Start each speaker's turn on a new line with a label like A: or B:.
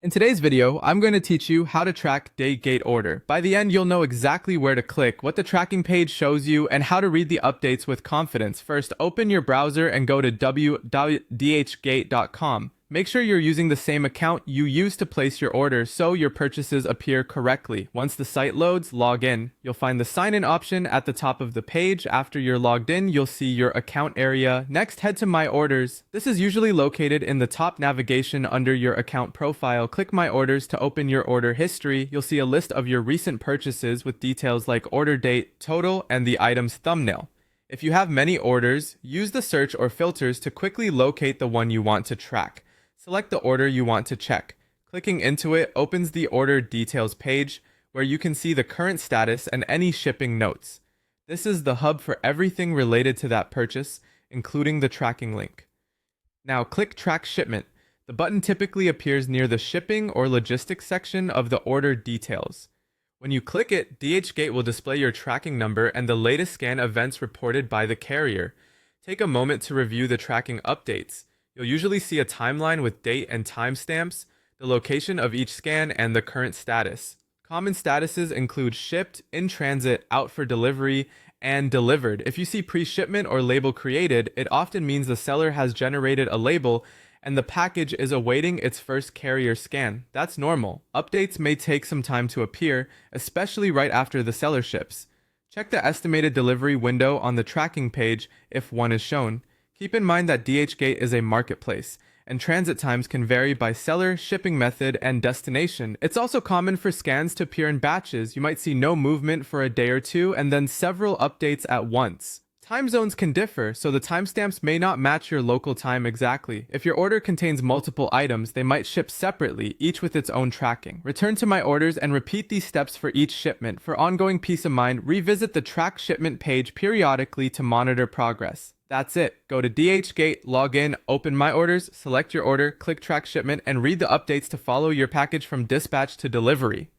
A: In today's video, I'm going to teach you how to track Dhgate order. By the end, you'll know exactly where to click, what the tracking page shows you, and how to read the updates with confidence. First, open your browser and go to www.dhgate.com. Make sure you're using the same account you used to place your order so your purchases appear correctly. Once the site loads, log in. You'll find the sign-in option at the top of the page. After you're logged in, you'll see your account area. Next, head to My Orders. This is usually located in the top navigation under your account profile. Click My Orders to open your order history. You'll see a list of your recent purchases with details like order date, total, and the item's thumbnail. If you have many orders, use the search or filters to quickly locate the one you want to track. Select the order you want to check. Clicking into it opens the order details page where you can see the current status and any shipping notes. This is the hub for everything related to that purchase, including the tracking link. Now click Track Shipment. The button typically appears near the shipping or logistics section of the order details. When you click it, DHgate will display your tracking number and the latest scan events reported by the carrier. Take a moment to review the tracking updates. You'll usually see a timeline with date and timestamps, the location of each scan, and the current status. Common statuses include shipped, in transit, out for delivery, and delivered. If you see pre-shipment or label created, it often means the seller has generated a label and the package is awaiting its first carrier scan. That's normal. Updates may take some time to appear, especially right after the seller ships. Check the estimated delivery window on the tracking page if one is shown. Keep in mind that DHgate is a marketplace, and transit times can vary by seller, shipping method, and destination. It's also common for scans to appear in batches. You might see no movement for a day or two, and then several updates at once. Time zones can differ, so the timestamps may not match your local time exactly. If your order contains multiple items, they might ship separately, each with its own tracking. Return to My Orders and repeat these steps for each shipment. For ongoing peace of mind, revisit the Track Shipment page periodically to monitor progress. That's it. Go to DHgate, log in, open My Orders, select your order, click Track Shipment, and read the updates to follow your package from dispatch to delivery.